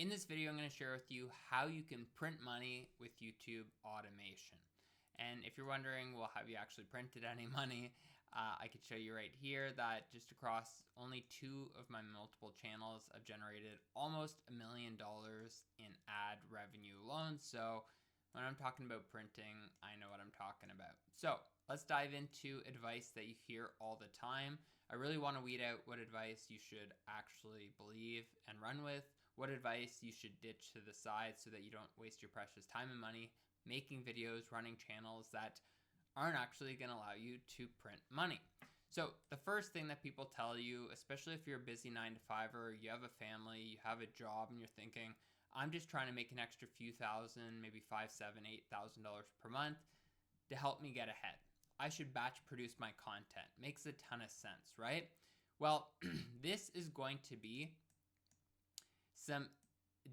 In this video, I'm going to share with you how you can print money with YouTube automation. And if you're wondering, well, have you actually printed any money? I could show you right here that just across only 2 of my multiple channels, I've generated almost $1 million in ad revenue alone. So when I'm talking about printing, I know what I'm talking about. So let's dive into advice that you hear all the time. I really want to weed out what advice you should actually believe and run with, what advice you should ditch to the side so that you don't waste your precious time and money making videos, running channels that aren't actually going to allow you to print money. So the first thing that people tell you, especially if you're a busy 9-to-5er, you have a family, you have a job, and you're thinking, I'm just trying to make an extra few thousand, maybe $5,000, $7,000, $8,000 per month to help me get ahead. I should batch produce my content. Makes a ton of sense, right? Well, this is going to be some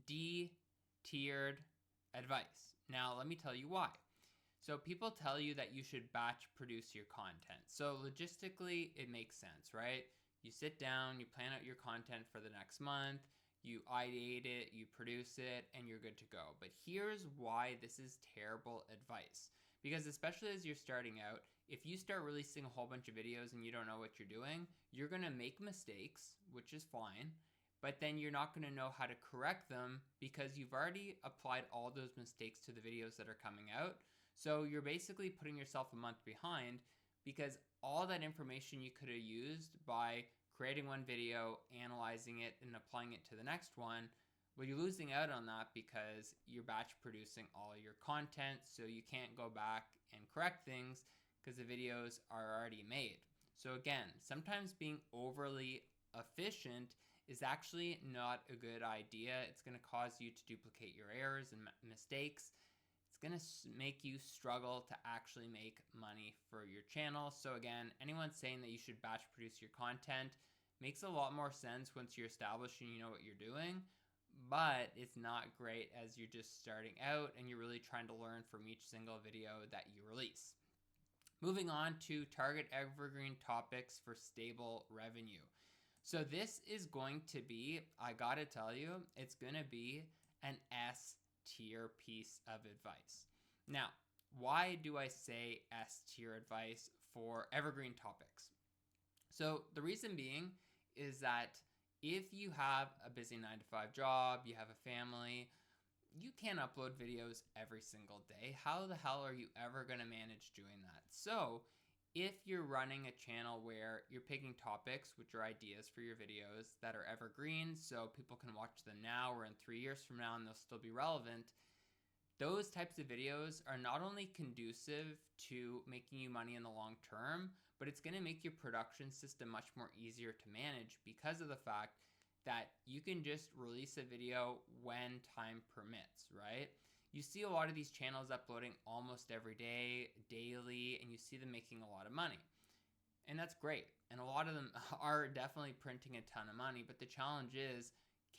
D-tiered advice. Now, let me tell you why. So people tell you that you should batch produce your content. So logistically, it makes sense, right? You sit down, you plan out your content for the next month, you ideate it, you produce it, and you're good to go. But here's why this is terrible advice. Because especially as you're starting out, if you start releasing a whole bunch of videos and you don't know what you're doing, you're going to make mistakes, which is fine. But then you're not going to know how to correct them because you've already applied all those mistakes to the videos that are coming out. So you're basically putting yourself a month behind because all that information you could have used by creating one video, analyzing it, and applying it to the next one, well, you're losing out on that because you're batch producing all your content, so you can't go back and correct things because the videos are already made. So again, sometimes being overly efficient is actually not a good idea. It's going to cause you to duplicate your errors and mistakes. It's going to make you struggle to actually make money for your channel. So again, anyone saying that you should batch produce your content makes a lot more sense once you're established and you know what you're doing, but it's not great as you're just starting out and you're really trying to learn from each single video that you release. Moving on to target evergreen topics for stable revenue. So this is going to be, I gotta tell you, it's gonna be an S tier piece of advice. Now, why do I say S tier advice for evergreen topics? So the reason being is that if you have a busy 9-to-5 job, you have a family, you can't upload videos every single day. How the hell are you ever gonna manage doing that? So if you're running a channel where you're picking topics, which are ideas for your videos that are evergreen, so people can watch them now or in 3 years from now and they'll still be relevant, those types of videos are not only conducive to making you money in the long term, but it's going to make your production system much more easier to manage because of the fact that you can just release a video when time permits, right? You see a lot of these channels uploading almost every day, daily, and you see them making a lot of money. And that's great. And a lot of them are definitely printing a ton of money, but the challenge is,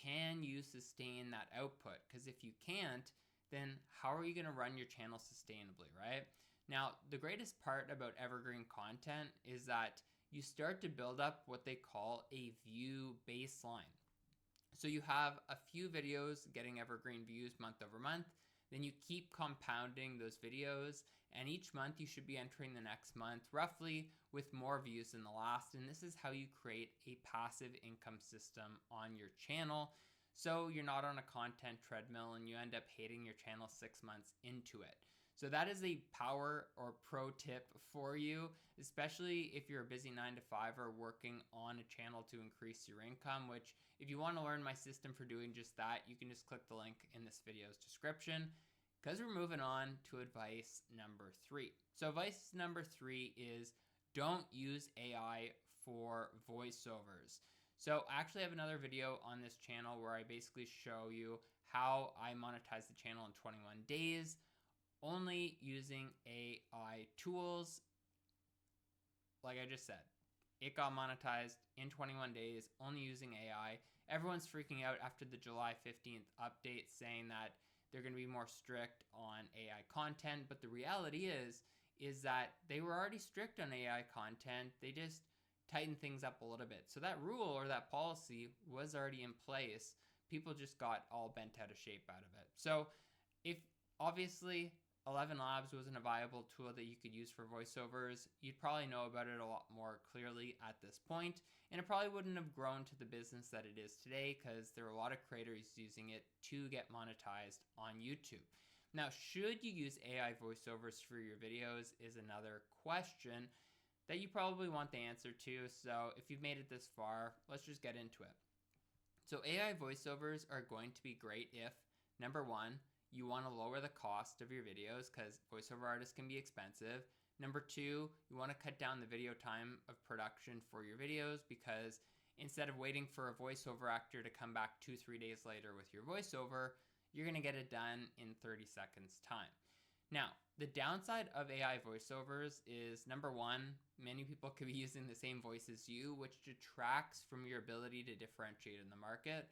can you sustain that output? Because if you can't, then how are you going to run your channel sustainably, right? Now, the greatest part about evergreen content is that you start to build up what they call a view baseline. So you have a few videos getting evergreen views month over month, then you keep compounding those videos, and each month you should be entering the next month roughly with more views than the last, and this is how you create a passive income system on your channel. So you're not on a content treadmill and you end up hating your channel 6 months into it. So that is a power or pro tip for you, especially if you're a busy 9-to-5er working on a channel to increase your income, which if you want to learn my system for doing just that, you can just click the link in this video's description, because we're moving on to advice number 3. So advice number 3 is don't use AI for voiceovers. So I actually have another video on this channel where I basically show you how I monetize the channel in 21 days, only using AI tools. Like I just said, it got monetized in 21 days, only using AI. Everyone's freaking out after the July 15th update saying that they're going to be more strict on AI content. But the reality is that they were already strict on AI content. They just tighten things up a little bit. So that rule or that policy was already in place people just got all bent out of shape out of it. So if obviously 11 Labs wasn't a viable tool that you could use for voiceovers, you'd probably know about it a lot more clearly at this point, and it probably wouldn't have grown to the business that it is today because there are a lot of creators using it to get monetized on YouTube. Now, should you use AI voiceovers for your videos is another question that you probably want the answer to. So if you've made it this far, let's just get into it. So AI voiceovers are going to be great if, number one, you want to lower the cost of your videos because voiceover artists can be expensive. Number two, you want to cut down the video time of production for your videos because instead of waiting for a voiceover actor to come back 2-3 days later with your voiceover, you're going to get it done in 30 seconds time. Now, the downside of AI voiceovers is, number one, many people could be using the same voice as you, which detracts from your ability to differentiate in the market.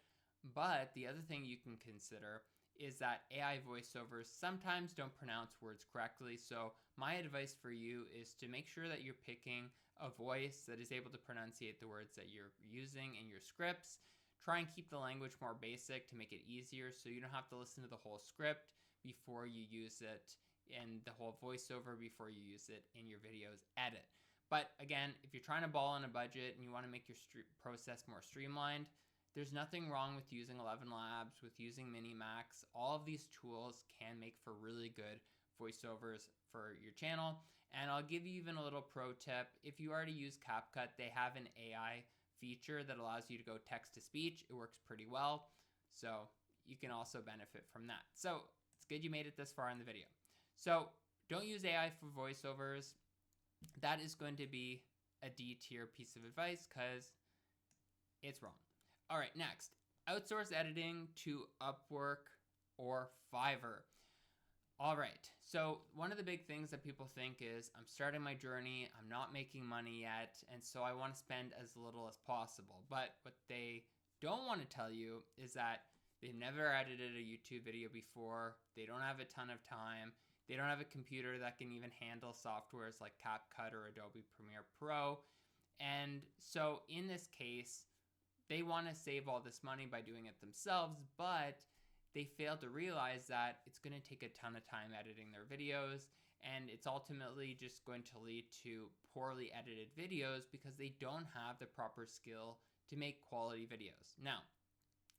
But the other thing you can consider is that AI voiceovers sometimes don't pronounce words correctly. So my advice for you is to make sure that you're picking a voice that is able to pronunciate the words that you're using in your scripts. Try and keep the language more basic to make it easier so you don't have to listen to the whole script before you use it and the whole voiceover before you use it in your video's edit. But again, if you're trying to ball on a budget and you want to make your process more streamlined, there's nothing wrong with using 11 Labs, with using Minimax. All of these tools can make for really good voiceovers for your channel. And I'll give you even a little pro tip. If you already use CapCut, they have an AI feature that allows you to go text to speech. It works pretty well. So you can also benefit from that. So it's good you made it this far in the video. So don't use AI for voiceovers. That is going to be a D tier piece of advice because it's wrong. All right, next, outsource editing to Upwork or Fiverr. All right, so one of the big things that people think is I'm starting my journey, I'm not making money yet, and so I want to spend as little as possible. But what they don't want to tell you is that they've never edited a YouTube video before, they don't have a ton of time, they don't have a computer that can even handle softwares like CapCut or Adobe Premiere Pro. And so in this case, they want to save all this money by doing it themselves, but they fail to realize that it's going to take a ton of time editing their videos, and it's ultimately just going to lead to poorly edited videos because they don't have the proper skill to make quality videos. Now,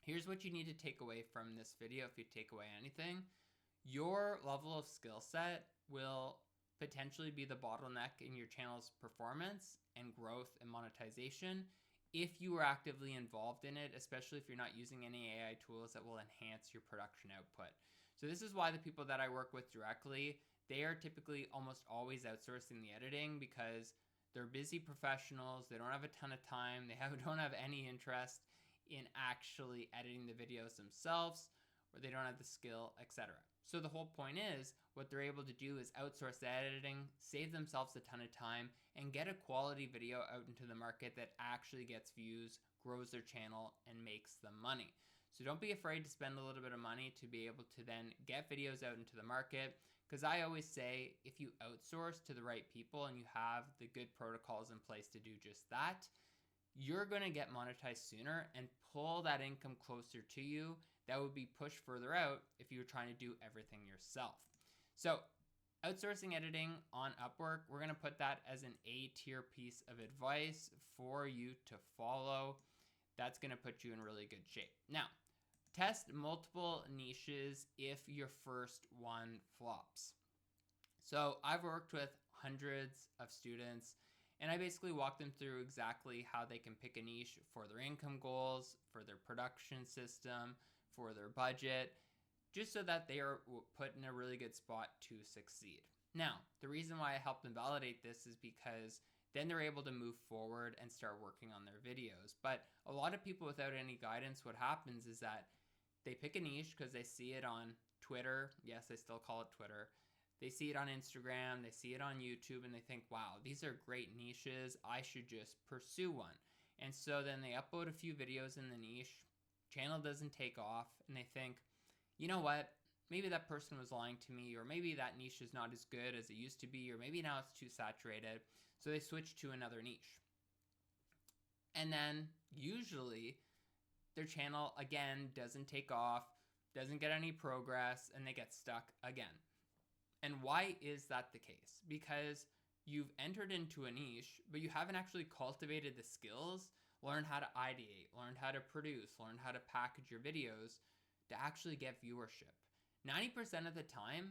here's what you need to take away from this video if you take away anything. Your level of skill set will potentially be the bottleneck in your channel's performance and growth and monetization if you are actively involved in it, especially if you're not using any AI tools that will enhance your production output. So this is why the people that I work with directly, they are typically almost always outsourcing the editing because they're busy professionals, they don't have a ton of time, don't have any interest in actually editing the videos themselves, or they don't have the skill, etc. So the whole point is, what they're able to do is outsource the editing, save themselves a ton of time, and get a quality video out into the market that actually gets views, grows their channel, and makes them money. So don't be afraid to spend a little bit of money to be able to then get videos out into the market. Because I always say, if you outsource to the right people and you have the good protocols in place to do just that, you're going to get monetized sooner and pull that income closer to you that would be pushed further out if you were trying to do everything yourself. So outsourcing editing on Upwork, we're going to put that as an A tier piece of advice for you to follow. That's going to put you in really good shape. Now, test multiple niches if your first one flops. So I've worked with hundreds of students, and I basically walk them through exactly how they can pick a niche for their income goals, for their production system, for their budget, just so that they are put in a really good spot to succeed. Now, the reason why I help them validate this is because then they're able to move forward and start working on their videos. But a lot of people without any guidance, what happens is that they pick a niche because they see it on Twitter. Yes, I still call it Twitter. They see it on Instagram, they see it on YouTube, and they think, wow, these are great niches. I should just pursue one. And so then they upload a few videos in the niche, channel doesn't take off, and they think, you know what, maybe that person was lying to me, or maybe that niche is not as good as it used to be, or maybe now it's too saturated. So they switch to another niche. And then usually their channel again doesn't take off, doesn't get any progress, and they get stuck again. And why is that the case? Because you've entered into a niche, but you haven't actually cultivated the skills, learned how to ideate, learned how to produce, learned how to package your videos to actually get viewership. 90% of the time,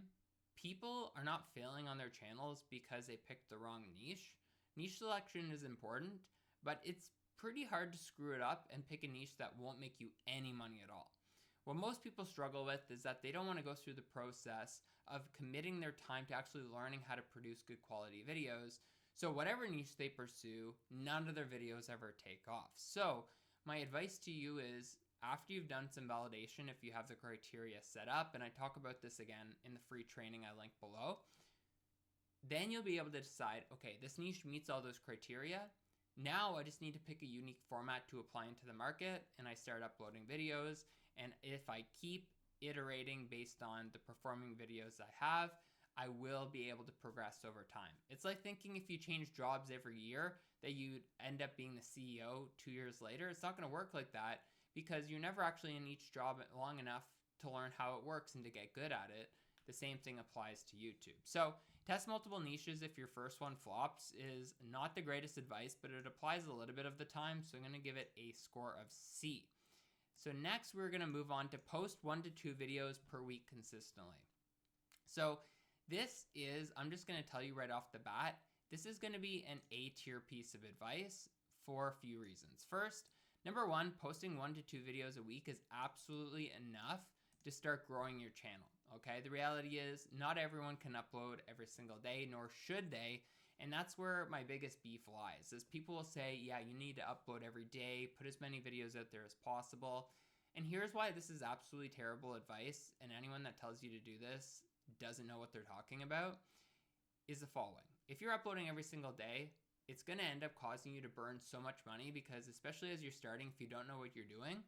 people are not failing on their channels because they picked the wrong niche. Niche selection is important, but it's pretty hard to screw it up and pick a niche that won't make you any money at all. What most people struggle with is that they don't want to go through the process of committing their time to actually learning how to produce good quality videos. So whatever niche they pursue, none of their videos ever take off. So my advice to you is, after you've done some validation, if you have the criteria set up, and I talk about this again in the free training I link below, then you'll be able to decide, okay, this niche meets all those criteria. Now I just need to pick a unique format to apply into the market, and I start uploading videos. And if I keep iterating based on the performing videos I have, I will be able to progress over time. It's like thinking if you change jobs every year that you'd end up being the CEO 2 years later. It's not going to work like that, because you're never actually in each job long enough to learn how it works and to get good at it. The same thing applies to YouTube. So test multiple niches if your first one flops is not the greatest advice, but it applies a little bit of the time. So I'm going to give it a score of C. So next we're going to move on to post 1 to 2 videos per week consistently. So this is, I'm just going to tell you right off the bat, this is going to be an A tier piece of advice for a few reasons. First, number one, posting 1 to 2 videos a week is absolutely enough to start growing your channel. Okay, the reality is not everyone can upload every single day, nor should they. And that's where my biggest beef lies, is people will say, yeah, you need to upload every day, put as many videos out there as possible. And here's why this is absolutely terrible advice, and anyone that tells you to do this doesn't know what they're talking about, is the following. If you're uploading every single day, it's going to end up causing you to burn so much money, because especially as you're starting, if you don't know what you're doing,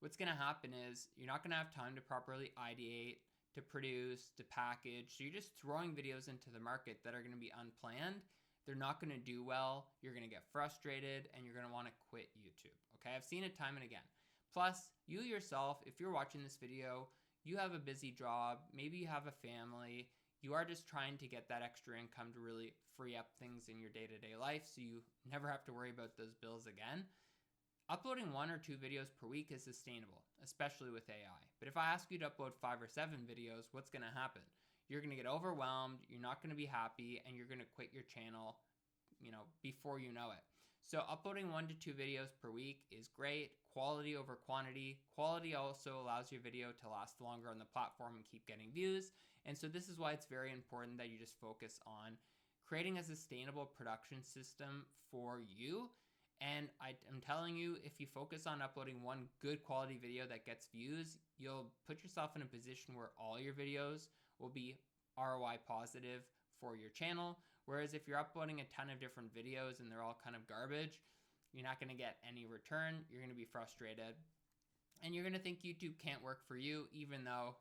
what's going to happen is you're not going to have time to properly ideate, to produce, to package. So you're just throwing videos into the market that are going to be unplanned. They're not going to do well. You're going to get frustrated, and you're going to want to quit YouTube. Okay, I've seen it time and again. Plus, you yourself, if you're watching this video, you have a busy job, maybe you have a family, you are just trying to get that extra income to really free up things in your day-to-day life so you never have to worry about those bills again. Uploading 1 or 2 videos per week is sustainable, especially with AI. But if I ask you to upload 5 or 7 videos, what's going to happen? You're going to get overwhelmed, you're not going to be happy, and you're going to quit your channel, before you know it. So uploading 1 to 2 videos per week is great. Quality over quantity. Quality also allows your video to last longer on the platform and keep getting views. And so this is why it's very important that you just focus on creating a sustainable production system for you. And I'm telling you, if you focus on uploading 1 good quality video that gets views, you'll put yourself in a position where all your videos will be ROI positive for your channel. Whereas if you're uploading a ton of different videos and they're all kind of garbage, you're not going to get any return. You're going to be frustrated. And you're going to think YouTube can't work for you, even though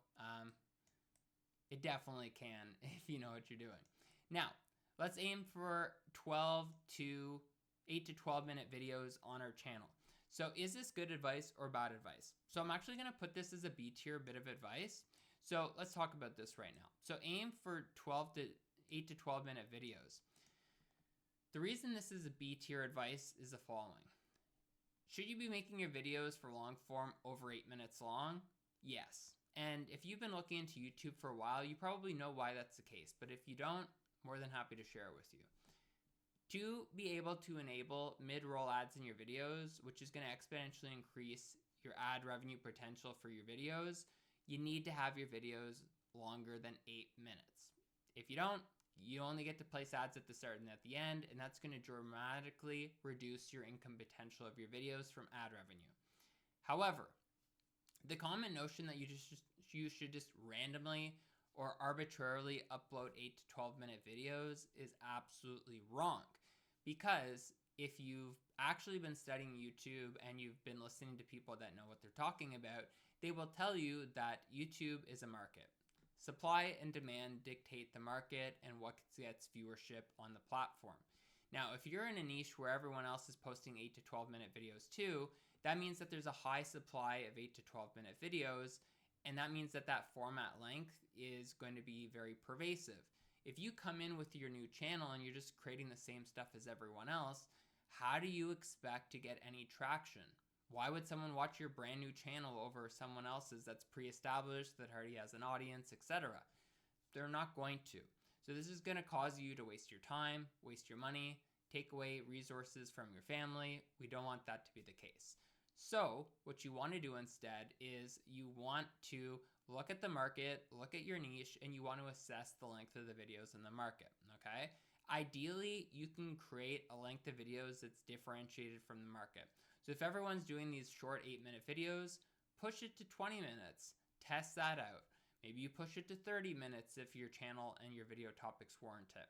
it definitely can if you know what you're doing. Now, let's aim for 8 to 12 minute videos on our channel. So is this good advice or bad advice? So I'm actually going to put this as a B tier bit of advice. So let's talk about this right now. So aim for 8 to 12 minute videos. The reason this is a B tier advice is the following. Should you be making your videos for long form over 8 minutes long? Yes. And if you've been looking into YouTube for a while, you probably know why that's the case. But if you don't, more than happy to share it with you. To be able to enable mid-roll ads in your videos, which is going to exponentially increase your ad revenue potential for your videos, you need to have your videos longer than 8 minutes. If you don't, you only get to place ads at the start and at the end, and that's going to dramatically reduce your income potential of your videos from ad revenue. However, the common notion that you should just randomly or arbitrarily upload 8 to 12 minute videos is absolutely wrong. Because if you've actually been studying YouTube and you've been listening to people that know what they're talking about, they will tell you that YouTube is a market. Supply and demand dictate the market and what gets viewership on the platform. Now, if you're in a niche where everyone else is posting 8 to 12 minute videos too, that means that there's a high supply of 8 to 12-minute videos, and that means that that format length is going to be very pervasive. If you come in with your new channel and you're just creating the same stuff as everyone else, how do you expect to get any traction? Why would someone watch your brand new channel over someone else's that's pre-established, that already has an audience, etc.? They're not going to. So this is going to cause you to waste your time, waste your money, take away resources from your family. We don't want that to be the case. So what you want to do instead is you want to look at the market, look at your niche, and you want to assess the length of the videos in the market, okay? Ideally, you can create a length of videos that's differentiated from the market. So if everyone's doing these short 8-minute videos, push it to 20 minutes. Test that out. Maybe you push it to 30 minutes if your channel and your video topics warrant it.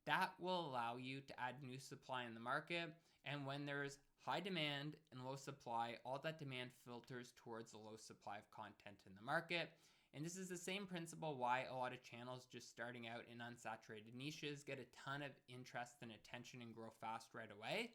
That will allow you to add new supply in the market, and when there's high demand and low supply, all that demand filters towards the low supply of content in the market. And this is the same principle why a lot of channels just starting out in unsaturated niches get a ton of interest and attention and grow fast right away,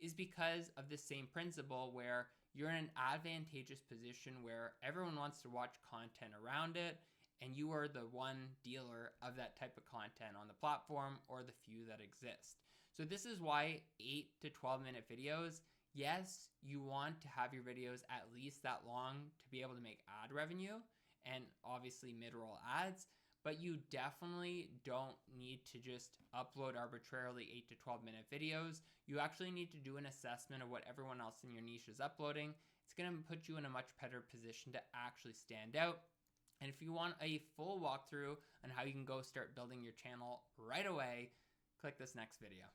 is because of this same principle where you're in an advantageous position where everyone wants to watch content around it, and you are the one dealer of that type of content on the platform, or the few that exist. So this is why 8 to 12-minute videos, yes, you want to have your videos at least that long to be able to make ad revenue and obviously mid-roll ads, but you definitely don't need to just upload arbitrarily 8 to 12-minute videos. You actually need to do an assessment of what everyone else in your niche is uploading. It's going to put you in a much better position to actually stand out. And if you want a full walkthrough on how you can go start building your channel right away, click this next video.